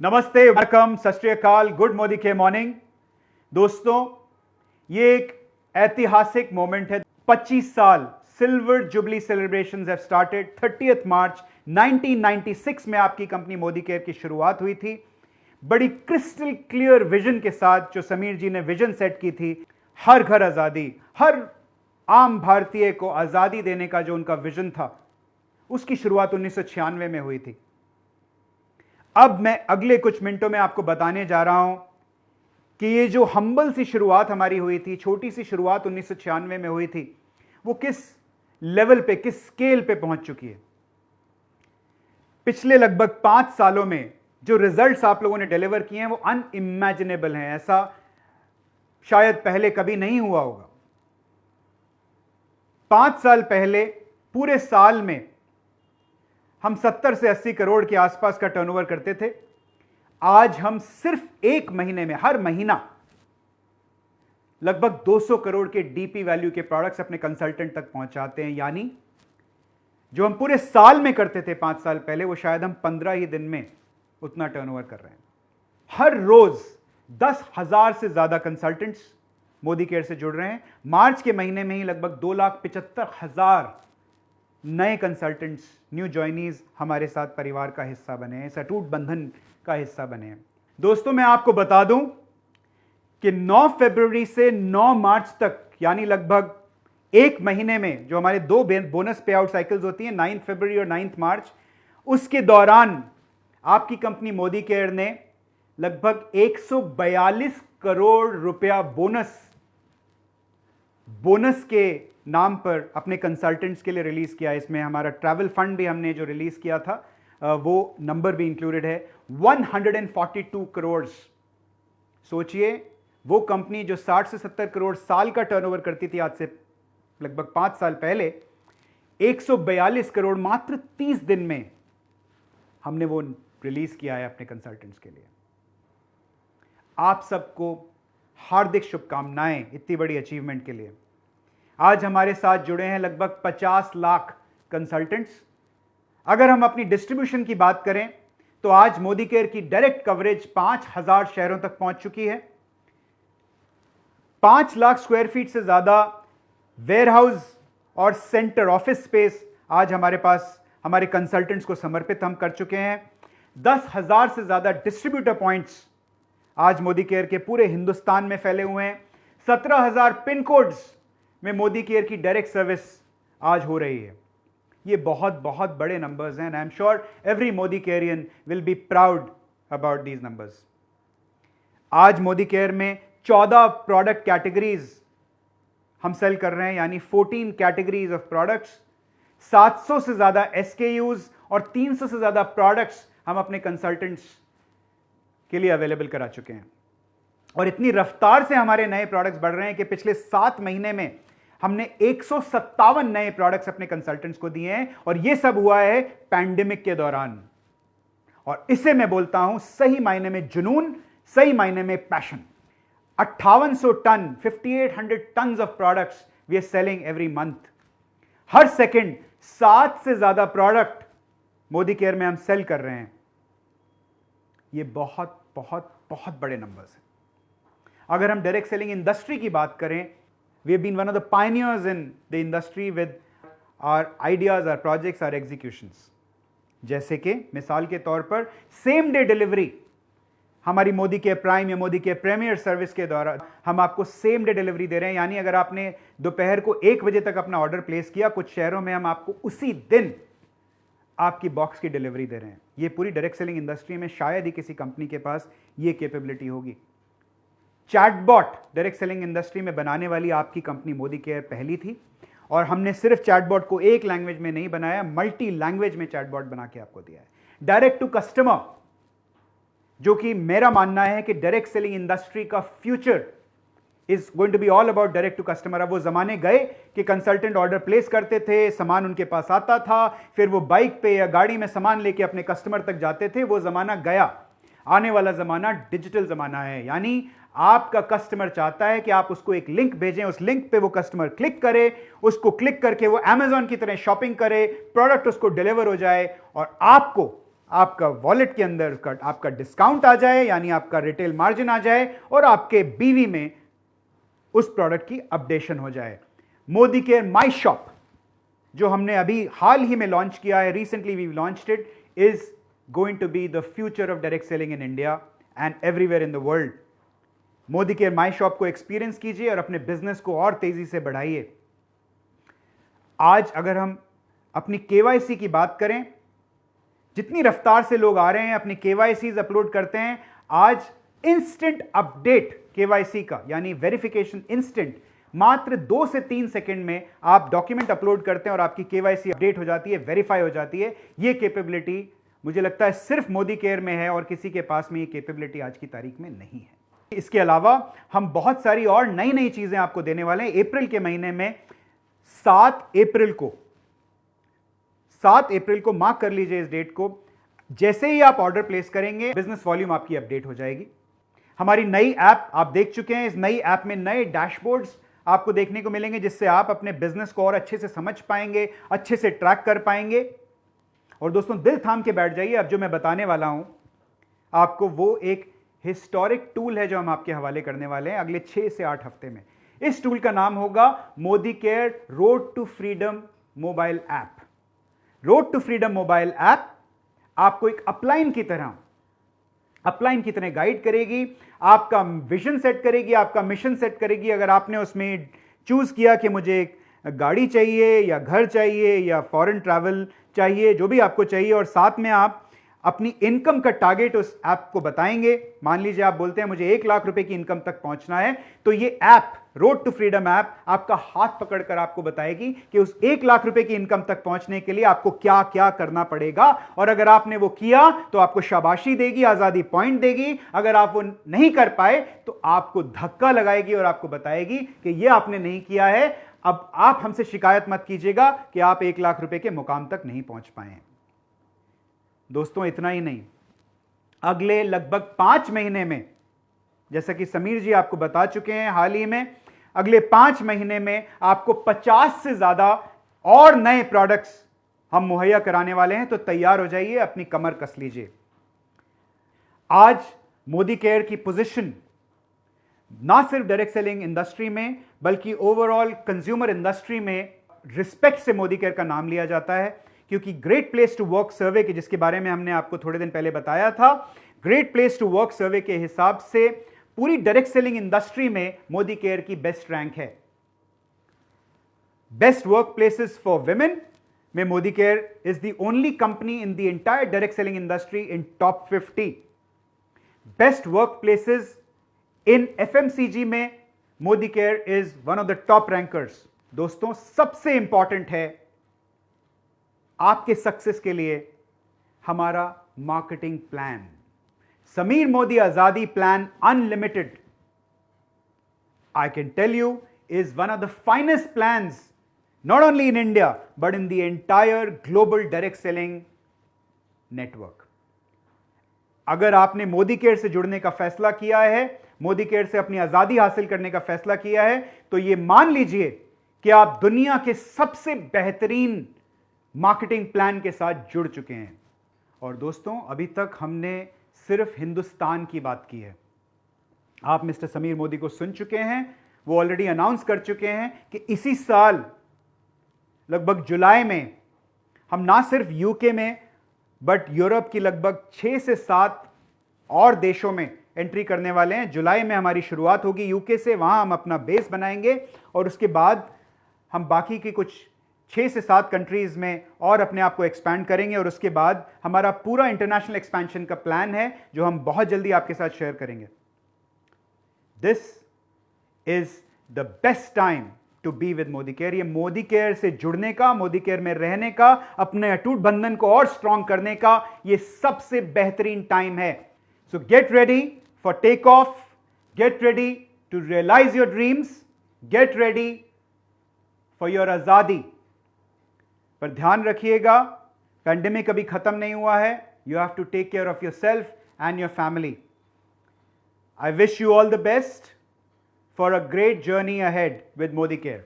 नमस्ते, वेलकम, सत श्री अकाल, गुड मोदी के मॉर्निंग। दोस्तों, ये एक ऐतिहासिक मोमेंट है। 25 साल silver jubilee celebrations have started. 30 मार्च 1996 में आपकी कंपनी मोदी केयर की शुरुआत हुई थी। बड़ी क्रिस्टल क्लियर विजन के साथ जो समीर जी ने विजन सेट की थी, हर घर आजादी, हर आम भारतीय को आजादी देने का जो उनका विजन था, उसकी शुरुआत 1996 में हुई थी। अब मैं अगले कुछ मिनटों में आपको बताने जा रहा हूं कि ये जो हम्बल सी शुरुआत हमारी हुई थी, छोटी सी शुरुआत 1996 में हुई थी, वो किस लेवल पे, किस स्केल पे पहुंच चुकी है। पिछले लगभग 5 सालों में जो रिजल्ट्स आप लोगों ने डिलीवर किए हैं वो अनइमेजिनेबल हैं। ऐसा शायद पहले कभी नहीं हुआ होगा। 5 साल पहले पूरे साल में हम 70 से 80 करोड़ के आसपास का टर्नओवर करते थे। आज हम सिर्फ एक महीने में, हर महीना लगभग 200 करोड़ के डीपी वैल्यू के प्रोडक्ट्स अपने कंसल्टेंट तक पहुंचाते हैं। यानी जो हम पूरे साल में करते थे 5 साल पहले, वो शायद हम 15 ही दिन में उतना टर्नओवर कर रहे हैं। हर रोज 10,000 से ज्यादा कंसल्टेंट्स मोदी केयर से जुड़ रहे हैं। मार्च के महीने में ही लगभग 2,75,000 नए कंसल्टेंट्स, न्यू जॉइनीज हमारे साथ परिवार का हिस्सा बने हैं, इस अटूट बंधन का हिस्सा बने हैं। दोस्तों, मैं आपको बता दूं कि 9 फरवरी से 9 मार्च तक, यानी लगभग एक महीने में जो हमारे 2 बोनस पे आउट साइकिल्स होती हैं, 9 फरवरी और 9 मार्च, उसके दौरान आपकी कंपनी मोदी केयर ने लगभग 142 करोड़ रुपया बोनस के नाम पर अपने कंसल्टेंट्स के लिए रिलीज किया। इसमें हमारा ट्रैवल फंड भी हमने जो रिलीज किया था, वो नंबर भी इंक्लूडेड है, 142 करोड़। सोचिए, वो कंपनी जो 60 से 70 करोड़ साल का टर्नओवर करती थी आज से लगभग 5 साल पहले, 142 करोड़ मात्र 30 दिन में हमने वो रिलीज किया है अपने कंसल्टेंट्स के लिए। आप सबको हार्दिक शुभकामनाएं इतनी बड़ी अचीवमेंट के लिए। आज हमारे साथ जुड़े हैं लगभग 50 लाख कंसल्टेंट्स। अगर हम अपनी डिस्ट्रीब्यूशन की बात करें तो आज मोदी केयर की डायरेक्ट कवरेज 5,000 शहरों तक पहुंच चुकी है। 5 लाख स्क्वायर फीट से ज्यादा वेयरहाउस और सेंटर ऑफिस स्पेस आज हमारे पास हमारे कंसल्टेंट्स को समर्पित हम कर चुके हैं। 10,000 से ज्यादा डिस्ट्रीब्यूटर पॉइंट्स आज मोदी केयर के पूरे हिंदुस्तान में फैले हुए हैं। 17,000 पिन कोड्स में मोदी केयर की डायरेक्ट सर्विस आज हो रही है। ये बहुत बहुत बड़े नंबर्स हैं and I am sure every Modicarian will be proud about these numbers. आज मोदी केयर में 14 प्रोडक्ट कैटेगरीज हम सेल कर रहे हैं, यानी 14 कैटेगरीज ऑफ प्रोडक्ट्स। 700 से ज्यादा एसकेयूज और 300 से ज्यादा प्रोडक्ट्स हम अपने कंसल्टेंट्स के लिए अवेलेबल करा चुके हैं। और इतनी रफ्तार से हमारे नए प्रोडक्ट्स बढ़ रहे हैं कि पिछले 7 महीने में हमने 157 नए प्रोडक्ट्स अपने कंसल्टेंट्स को दिए हैं, और यह सब हुआ है पैंडेमिक के दौरान। और इसे मैं बोलता हूं सही मायने में जुनून, सही मायने में passion. 5800 tonne, 5800 tons of products we are selling every month. हर सेकंड 7 से ज्यादा प्रोडक्ट मोदी केयर में हम सेल कर रहे हैं। ये बहुत बहुत बहुत बड़े नंबर्स हैं। अगर हम डायरेक्ट सेलिंग इंडस्ट्री की बात करें, we have been one of the pioneers in the industry with our ideas, our projects, our executions. जैसे कि मिसाल के तौर पर सेम डे डिलीवरी, हमारी मोदी केयर प्राइम या मोदी केयर प्रीमियर सर्विस के दौरान हम आपको सेम डे डिलीवरी दे रहे हैं। यानी अगर आपने दोपहर को 1 बजे तक अपना ऑर्डर प्लेस किया, कुछ शहरों में हम आपको उसी दिन आपकी बॉक्स की डिलीवरी दे रहे हैं। ये पूरी डायरेक्ट सेलिंग इंडस्ट्री में शायद ही किसी कंपनी के पास ये कैपेबिलिटी होगी। चैटबॉट डायरेक्ट सेलिंग इंडस्ट्री में बनाने वाली आपकी कंपनी मोदी केयर पहली थी, और हमने सिर्फ चैटबॉट को एक लैंग्वेज में नहीं बनाया, मल्टी लैंग्वेज में चैटबॉट बना के आपको दिया है। डायरेक्ट टू कस्टमर, जो कि मेरा मानना है कि डायरेक्ट सेलिंग इंडस्ट्री का future is going to be all about direct to customer. अब वो जमाने गए कि कंसल्टेंट ऑर्डर प्लेस करते थे, सामान उनके पास आता था, फिर वो बाइक पे या गाड़ी में सामान लेके अपने कस्टमर तक जाते थे। वो जमाना गया। आने वाला जमाना डिजिटल जमाना है। यानी आपका कस्टमर चाहता है कि आप उसको एक लिंक भेजें, उस लिंक पे वो कस्टमर क्लिक करे, उसको क्लिक करके वो अमेज़न की तरह शॉपिंग करे, प्रोडक्ट उसको डिलीवर हो जाए और आपको आपका वॉलेट के अंदर आपका डिस्काउंट आ जाए, यानी आपका रिटेल मार्जिन आ जाए और आपके बीवी में उस प्रोडक्ट की अपडेशन हो जाए। मोदी केयर माई शॉप जो हमने अभी हाल ही में लॉन्च किया है, recently we launched it, is going to be the future of direct selling in India and everywhere in the world. Modi care my shop को एक्सपीरियंस कीजिए और अपने बिजनेस को और तेजी से बढ़ाइए। आज अगर हम अपनी केवाईसी की बात करें, जितनी रफ्तार से लोग आ रहे हैं अपनी केवाईसीज अपलोड करते हैं, आज इंस्टेंट अपडेट केवाईसी का यानी वेरिफिकेशन इंस्टेंट, मात्र 2 से 3 सेकंड में आप डॉक्यूमेंट अपलोड करते हैं और आपकी केवाईसी अपडेट हो जाती है, वेरीफाई हो जाती है। यह कैपेबिलिटी मुझे लगता है सिर्फ मोदी केयर में है और किसी के पास में यह कैपेबिलिटी आज की तारीख में नहीं है। इसके अलावा हम बहुत सारी और नई नई चीजें आपको देने वाले हैं। अप्रैल के महीने में 7 अप्रैल को मार्क कर लीजिए इस डेट को, जैसे ही आप ऑर्डर प्लेस करेंगे बिजनेस वॉल्यूम आपकी अपडेट हो जाएगी। हमारी नई ऐप आप देख चुके हैं, इस नई ऐप में नए डैशबोर्ड्स आपको देखने को मिलेंगे जिससे आप अपने बिजनेस को और अच्छे से समझ पाएंगे, अच्छे से ट्रैक कर पाएंगे। और दोस्तों दिल थाम के बैठ जाइए, अब जो मैं बताने वाला हूं आपको वो एक हिस्टोरिक टूल है जो हम आपके हवाले करने वाले हैं अगले 6 से 8 हफ्ते में। इस टूल का नाम होगा Modi care road to freedom mobile app. Road to freedom mobile app आपको एक अपलाइन की तरह गाइड करेगी, आपका विजन सेट करेगी, आपका मिशन सेट करेगी। अगर आपने उसमें चूज किया कि मुझे एक गाड़ी चाहिए या घर चाहिए या फॉरेन ट्रैवल चाहिए, जो भी आपको चाहिए, और साथ में आप अपनी इनकम का टारगेट उस ऐप को बताएंगे। मान लीजिए आप बोलते हैं मुझे 1 लाख रुपए की इनकम तक पहुंचना है, तो ये app road to freedom app आपका हाथ पकड़कर आपको बताएगी कि उस 1 लाख रुपए की इनकम तक पहुंचने के लिए आपको क्या क्या करना पड़ेगा। और अगर आपने वो किया तो आपको शाबाशी देगी, आजादी पॉइंट देगी। अगर आप वो नहीं कर पाए तो आपको धक्का लगाएगी और आपको बताएगी कि ये आपने नहीं किया है, अब आप हमसे शिकायत मत कीजिएगा कि आप 1 लाख रुपए के मुकाम तक नहीं पहुंच पाए। दोस्तों इतना ही नहीं, अगले लगभग 5 महीने में, जैसा कि समीर जी आपको बता चुके हैं हाल ही में, अगले 5 महीने में आपको 50 से ज्यादा और नए प्रोडक्ट्स हम मुहैया कराने वाले हैं। तो तैयार हो जाइए, अपनी कमर कस लीजिए। आज मोदी केयर की पोजीशन ना सिर्फ डायरेक्ट सेलिंग इंडस्ट्री में बल्कि ओवरऑल कंज्यूमर इंडस्ट्री में रिस्पेक्ट से मोदी केयर का नाम लिया जाता है, क्योंकि great place to work survey के, जिसके बारे में हमने आपको थोड़े दिन पहले बताया था, great place to work survey के हिसाब से पूरी डायरेक्ट सेलिंग इंडस्ट्री में मोदी केयर की बेस्ट रैंक है। Best work places for women में Modicare is the only company in the entire direct selling industry in top 50। Best work places in FMCG में Modicare is one of the top rankers. दोस्तों सबसे important है आपके success के लिए हमारा marketing plan, Sameer Modi Azadi plan unlimited, I can tell you is one of the finest plans not only in India but in the entire global direct selling network. अगर आपने Modi care से जुड़ने का फैसला किया है, मोदी केयर से अपनी आजादी हासिल करने का फैसला किया है, तो यह मान लीजिए कि आप दुनिया के सबसे बेहतरीन मार्केटिंग प्लान के साथ जुड़ चुके हैं। और दोस्तों अभी तक हमने सिर्फ हिंदुस्तान की बात की है। आप मिस्टर समीर मोदी को सुन चुके हैं, वो ऑलरेडी अनाउंस कर चुके हैं कि इसी साल लगभग जुलाई में हम ना सिर्फ यूके में बट यूरोप की लगभग 6 से 7 और देशों में एंट्री करने वाले हैं। जुलाई में हमारी शुरुआत होगी यूके से, वहां हम अपना बेस बनाएंगे और उसके बाद हम बाकी की कुछ 6 से 7 कंट्रीज में और अपने आप को एक्सपैंड करेंगे। और उसके बाद हमारा पूरा इंटरनेशनल एक्सपेंशन का प्लान है जो हम बहुत जल्दी आपके साथ शेयर करेंगे। This is the best time to be with Modi care. ये मोदी केयर से जुड़ने का, मोदी केयर में रहने का, अपने अटूट बंधन को और स्ट्रांग करने का ये सबसे बेहतरीन टाइम है। So get ready for take off, get ready to realise your dreams, get ready for your azadi. पर ध्यान रखिएगा, पैंडेमिक अभी खत्म नहीं हुआ है। You have to take care of yourself and your family. I wish you all the best for a great journey ahead with Modi care.